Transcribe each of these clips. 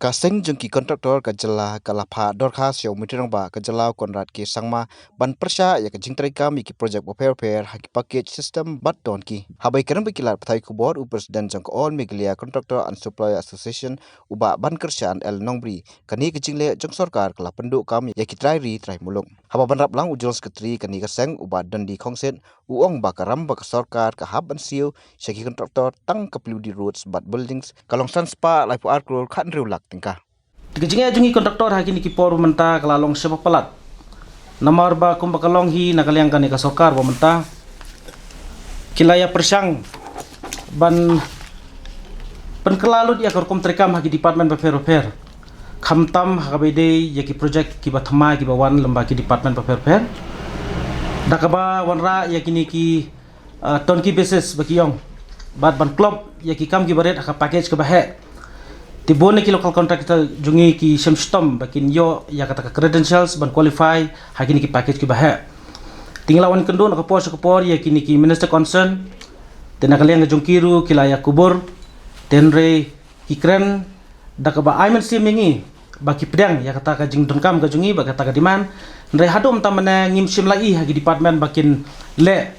Kaseng jengki kontraktor kajala kalapha dorkhas yaw mitirangba kajalau konrad ke sangma ban persya ya kajing traikam iki project repair haki package system bat don ki habai kerang bikilar pathai kubor presiden jangko all Meghalaya Contractor and Supplier Association uba ban kerjaan el nongbri kani kajing le jang sorkar kala penduk kam ya ki trai mulung haba ban rap lang ujol sekretari kani kaseng uba dandi khongset uong bakaram bak sorkar ka hab ban siu syaki kontraktor tang kaplu di roads bat buildings kalong spa life arkrol khan riulak tingkah Kejengnya jungi kontraktor haki niki por menta kelalong sepak pelat. Namar ba kum bakalong hi nakaliang kani ka Sorkar ba menta. Kilaya persang ban penkelalut ya korkom trekam haki department repair. Khamtam hakabede yaki project ki bathama ki bawan lamba ki department repair. Dakaba wanra yaki niki tonki basis baki yong. Bat ban club yaki kam ki baret haka package ke bahe. Tibo ni local contractor jungi ki semstom bakin yo ya kata credentials ban qualify hagi ni ki package ki bahe tinglawan kendo nak kapor ya kini ki minister concern tenakalian jungkiru kilaya kubur tenre ki kren dakaba AMCSA mengi baki pedang ya kata ka jing dengkam ka jungi ba kata ka diman ndre hadum tamana ngimsim lai hagi department bakin le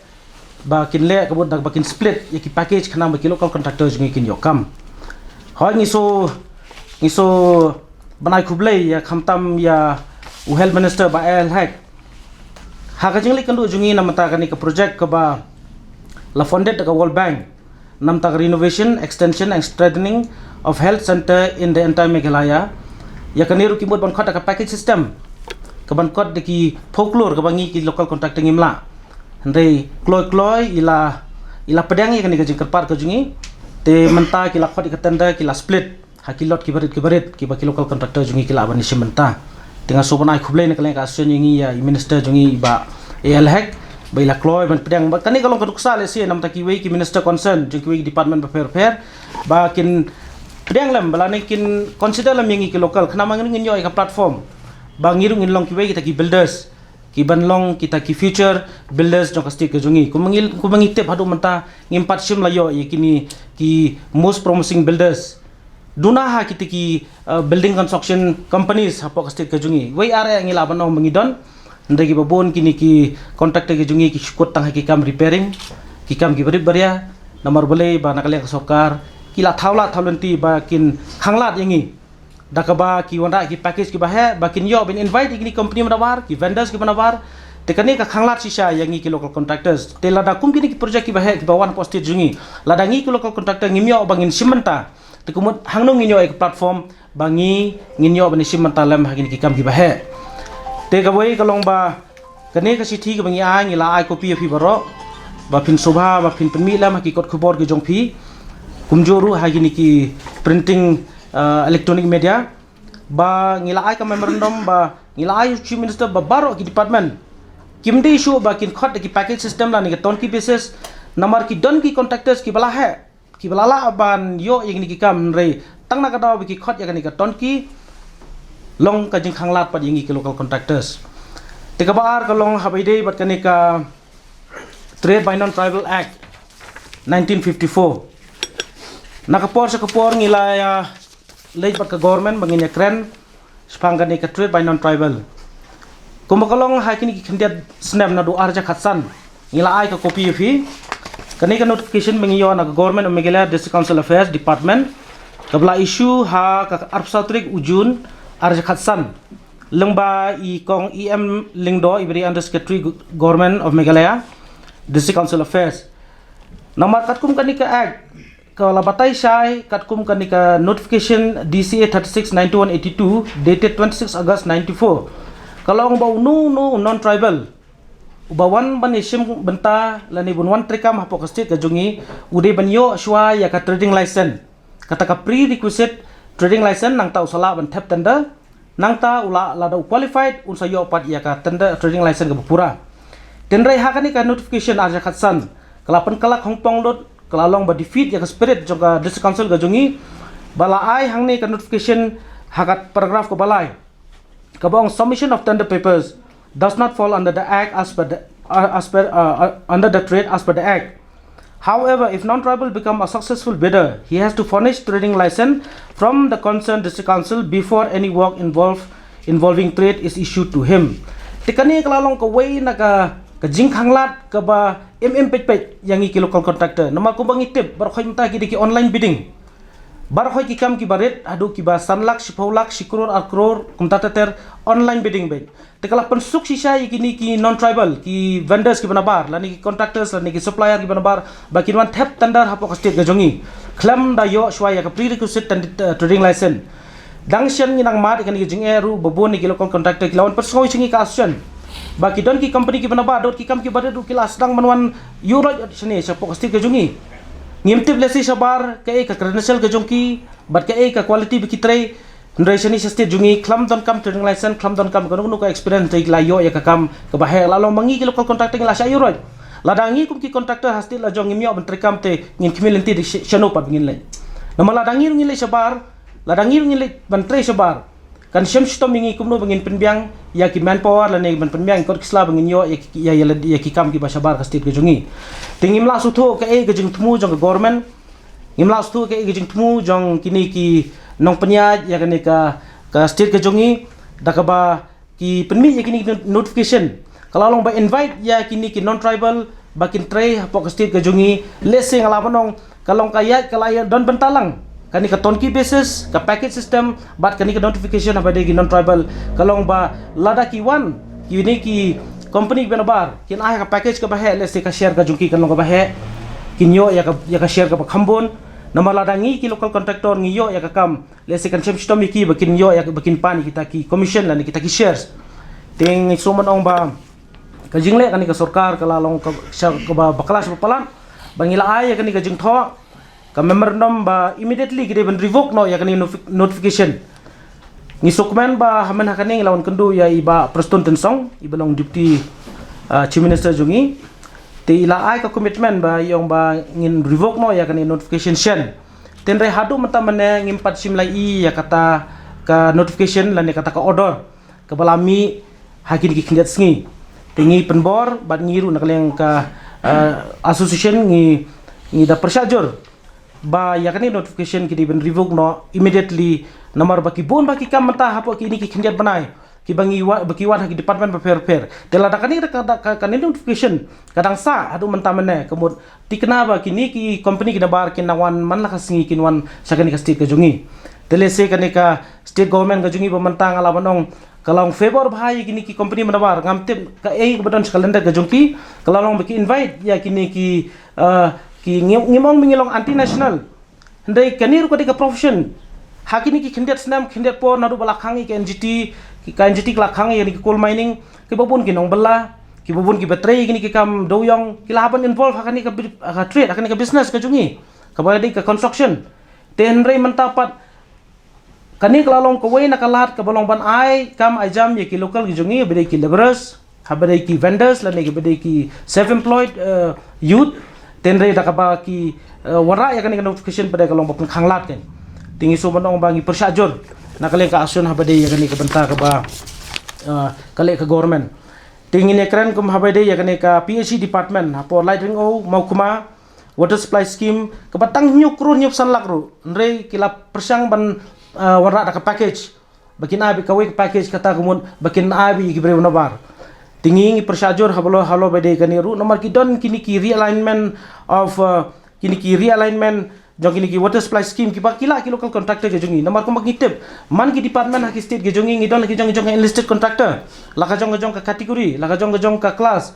kabut dak bakin split ya ki package kana baki local contractor jungi kin yo kam Hoi ngiso banai kublai ya khamtam ya health minister ba el hack ha kajingli kandu jungi namata kani ka project ka ba la funded ka World Bank namta renovation extension and strengthening of health center in the entire Meghalaya ya kaniru kimut ban khot ka package system ka ban khot ki folklore ka bangi ki local contractor ngimla ndai kloy ila pedang ya kani ka jingkar par ka jungi te menta kila khot ikatanda kila split hakilot kibarit ki baki local contractor jungi kila bani simenta tinga sobanai khublai ne kalen ka asen yingi ya minister jungi ba el hack ba ila kloy ban pedang ba tani kalong kaduksa le si namta ki wei ki minister concern jungi wei department repair ba kin pedang lam bala ne kin consider lam yingi ki local khana mangin nyo ka platform ba ngirung long ki wei kita ki builders ki banlong kita ki future builders jong kasti ke jungi kumangi tip hadu menta ngimpat sim layo yakini ki most promising builders duna ha kita ki building construction companies hapo kasti ke jungi wei are ngila banong mangidon ndagi babon kini ki contractor ke jungi ki shukut tang ki kam repairing ki kam ki bari baria nomor boleh ba nakale ka Sorkar kila thawlenti ba kin khanglat yangi dakaba ki wanda ki package ki bahe bakin yo bin invite igni company nabar ki vendors ki nabar tekani ka khanglat sisa yangi ki local contractors te lada kum ki project ki bahe ki bawan posted jungi ladangi ki local contractor ngimyo bangin simenta te kumut hangnong nginyo ek platform bangi nginyo bani simenta lam hagin ki kam ki bahe te gawai kalong ba kane ka sithi ki bangi a ngila ai copy fi baro ba pin sobha ba pin penmi lam ki kot khubor ki jongphi kumjoru hagin ki printing electronic media ba ngilai ka memorandum ba ngilai chief minister ba baro ki department kimde issue ba kin khot ki package system la ni ton ki basis namar ki don ki contractors ki bala hai ki bala la ban yo yeng ni ki kam re tang na ka daw ki khot ya ni ka ton ki long ka jing khanglat pa yeng ki local contractors te ka bar ka long habai bat ka ni ka Trade by Non-Tribal Act 1954 nakapor sa kapor ngilaya lej bat ka government bangin ya kren spanggan ni ka trade by non-tribal kumakalong hakini ki khandiat snap na do arja khatsan ngila ai ka copy fi kani ka notification bangi yo na government of Meghalaya District Council Affairs Department kabla issue ha ka arpsatrik ujun arja khatsan lengba I kong em lingdo ibri under secretary government of Meghalaya District Council Affairs namar katkum kani ka act kalau batai syai katkum kanika notification DCA 369182 dated 26 August 94 kalau ang bau no non-tribal ubawan ban isim benta lani bunwan trekam hapo kastit ka jungi ude banyo shwa ya ka trading license kata ka prerequisite trading license nang ta usala ban tap tender nang ta ula lada qualified unsa yo pat ya ka tender trading license ka pura tenrai ha kanika notification arja khatsan kalapan kalak hongpong lot kalalong ba defeat ya ka spirit jong district council ga jungi bala ai hangni ka notification hakat paragraph ko balai kabong submission of tender papers does not fall under the act under the trade as per the act However, if non-tribal become a successful bidder, he has to furnish trading license from the concerned district council before any work involving trade is issued to him. Tikani kalalong ka way na ka jing khanglat ka ba pet yang iki local contractor. Nama ko bang itip bar khoy mata ki online bidding. Bar khoy ki kam ki baret adu ki ba sanlak sipaulak sikror akror kumta ter online bidding bet. Tekala pensuk sisa iki ki non-tribal ki vendors ki banabar lani ki contractors lani ki supplier ki banabar bakin wan tap tender hapo ka state gajongi klam da yo shwaya ka prerequisite trading license dangshan nginang mat ikan ki jing eru babon ki local contractor ki lawan persoi singi ka asyan baki don ki company ki banabar dot ki kam ki baredu ki lasdang manwan euro sini sapo ka state gajongi ngimtip lesi sabar ka ka credential gajongki bat ka ka quality bikitre hynrei sini state jungi klam don kam trading license klam don kam kono ka experience tai layo ya ka kam ka bahe lalo mangi ki local contractor la sha euro ladangi kum ki contractor hastil la jong ngimyo ben trekam te ngin kimilenti di shano pat ngin le nama ladangi ngin le sabar ladangi ngin le ben tre sabar kan syam sto mingi kum no bangin penbiang ya ki manpower la ne ben penbiang kor kisla bangin yo ya ki kam ki ba sabar ka state jungi tingim la sutho ka gajing tmu jong government ngimla sutho ka gajing tmu jong kini ki nong penyaj ya kani ka state gajongi dakaba ki penmi ya kini notification kalau long ba invite ya kini ki non tribal bakin tray hapo ka state gajongi lese ngalabanong kalong kayat kalaya don bentalang kani ka tonki basis ka package system bat kani ka notification apa de non tribal kalong ba lada ki one kini ki company benabar kin ah ka package ka bahe lese ka share gajongi kalong ka bahe kinyo ya ka share ka khambon nama ladangi ki local contractor ngiyo ya kakam lese kan chem stomi ki bakin yo ya bakin pani kita ki commission lan kita ki shares ting suman ong ba ka jingle kan ka sorkar kala long ka ba baklas palan bangila ay ya kan ka jing tho ka memorandum ba immediately ki ben revoke no ya kan notification ni sukmen ba hamen hakaning lawan kendu ya iba preston tensong ibalong deputy chief minister jungi ti ila ai ka commitment ba yung ba ngin revoke no ya kan notification shen tenre hadu mata mane ngimpat simlai ya kata ka notification lan kata ka order ka balami hakin ki kindat sngi tingi penbor bat ngiru nakaleng ka association ngi da persajur ba ya kan notification ki ben revoke no immediately nomor baki bon baki kam mata hapo ki ni ki kindat banai ki bangi baki wan ki department prepare tela dakani ka notification kadang sa adu mentamane kemud tikna ba kini ki company ki nabar kin nawan man la kasingi kin wan sakani ka state ka jungi tele se kani ka state government ka jungi pemantang ala banong kalau favor bhai kini ki company nabar ngamtip ka badon calendar ka jungi kalau long baki invite ya kini ki ngimong mingilong anti national ndai kanir ko ka profession hakini ki khindet snam khindet por nadu balakhangi ke NGT ki kelakhangi yani ki coal mining ki babun ki nong bela ki babun ki battery kini ki kam doyong ki laban involve hakani ka trade hakani ka business ka jungi ka baladi ka construction tenrei mentapat kani kalalong ka way nakalat ka balong ban ai kam ai jam ye ki local ki jungi bedai ki laborers habadai ki vendors lan ki bedai ki self employed youth tenrei dakaba ki wara ya kani ka notification pada kalong bapun khanglat kan tingi so manong bangi persajur nakaleng ka asun habade ya kani ka benta ka ba kale ka government tingi ne kran kum habade ya kani ka PhD department hapo lighting o maukuma water supply scheme ka batang nyukru nyup sanlak ru nrei kila persang ban warra ka package bakin abi ka week package kata kumun bakin abi ki bre nabar tingi persajur halo bade kani ru nomor ki don kini ki realignment of kini ki realignment jong kini ki water supply scheme ki bakila ki local contractor ke jongi namar ko magitip man ki department ha ki state ke jongi ngidon ki jong enlisted contractor laka jong ka kategori laka jong ka class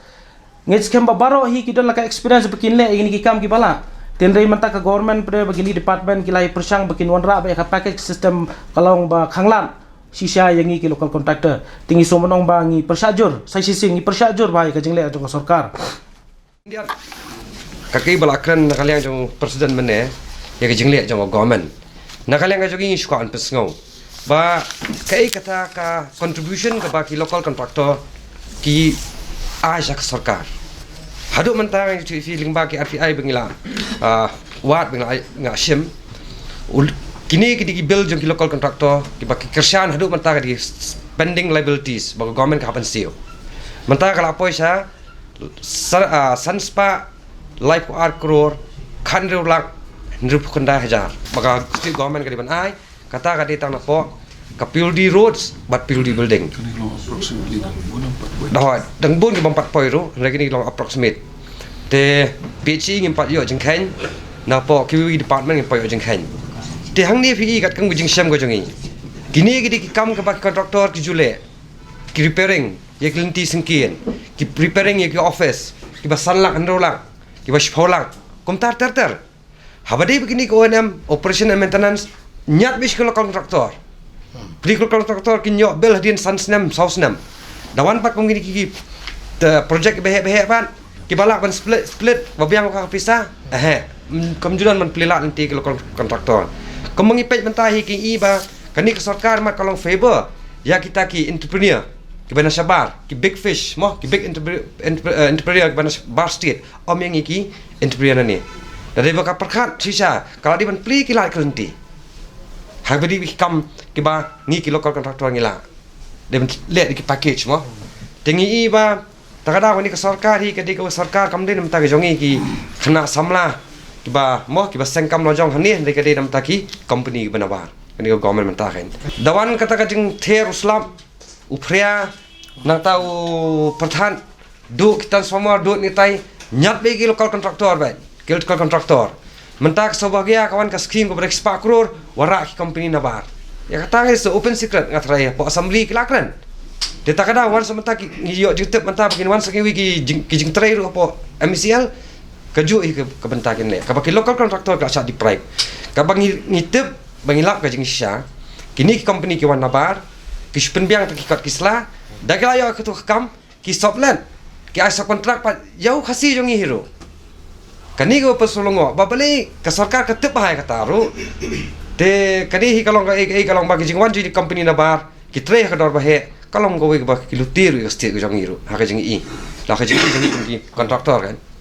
ngej kem baro hi ki don laka experience bekin le ini ki kam ki bala tenrei menta ka government pre begini department ki lai persang bekin wanra ba ka package system kalong ba khanglan sisa yangi ki local contractor tingi so monong ba ngi persajur sai sising ngi persajur ba ka jingle jong sorkar kakai balakran nakaliang jong presiden mene ya kejengli jong government nakaliang ka jogi shukan pesngau ba kai kata ka contribution ka baki local contractor ki ajak sarkar hadu mentang feeling baki RPI bengila wat bengila ngashim kini ki bill jong ki local contractor ki baki kersan hadu mentang di spending liabilities ba government ka happen sio mentang kala poisa sanspa life crore khan lak Nrupukunda hajar. Baka state government ka di ban ai kata ka di tang na po ka PLD roads but PLD building. Dah dang bun ki bampat poi ro lagi ni long approximate. Te PHI ngim pat yo jeng khen na po QE department ngim poi yo jeng khen. Te hang ni PE kat kang jeng syam go jongi. Kini ki di kam ka bak kontraktor ki jule. Ki repairing ye klinti singkien. Ki repairing ye ki office. Ki basanlak androlak. Ki bashpolak. Kom tar. Habadi begini ke O&M, operation and maintenance, nyat bis ke lokal kontraktor. Beli lokal kontraktor kinyok bel hadian sansnem, sausnem. Dawan pat kong gini kiki projek behek pan, kibalak ban split, babiang lokal pisah, kemudian man pelilak nanti ke lokal kontraktor. Kemengipet mentahi ki iba, kani ke Sorkar mat kalong favor, ya kita ki entrepreneur, ki bana sabar, ki big fish, moh ki big entrepreneur ki bana bar state, om yang iki entrepreneur ni. Dari baka perkat sisa kalau di ban pli kilat kelenti. Habadi kam kiba ngi ki lokal kontraktor ngila. Dia lihat di package mo. Tengi iba takada ni ke Sorkar hi ke di ke Sorkar kam din mta ke jongi ki kena samla kiba mo kiba sengkam lojong hani de ke di mta ki Kompany ki nabar. Kani ke government mta khen. Dawan kata ka jing ther uslam upria nang tau perthan du kita semua du ni tai nyat be ki lokal kontraktor bai. Lokal kontraktor mentak sebagai kawan ke skim kepada 4 crore warak ki Kompany nabar ya kata is open secret ngatrai po assembly kilakran dia tak ada wan sementara ki yo jitep mentak begini wan saking wiki jing trai ru po MCL kaju ke bentakin le kabaki lokal kontraktor ka sat di price kabang ngitep bangilap ka jing sya kini ki Kompany ki wan nabar ki penbiang ki kat kisla dagala yo ketu kam ki stopland ki asa kontrak pa jauh kasih jongi hero kani ko pasulungo babali ka Sorkar ka tep hai kata ru te kani hi kalong kalong bagi jingwan ji Kompany nabar ki tre ka dor bahe kalong go we ba ki lutir yo state ko jangiru ha ka jingi la ka jingi ki kontraktor kan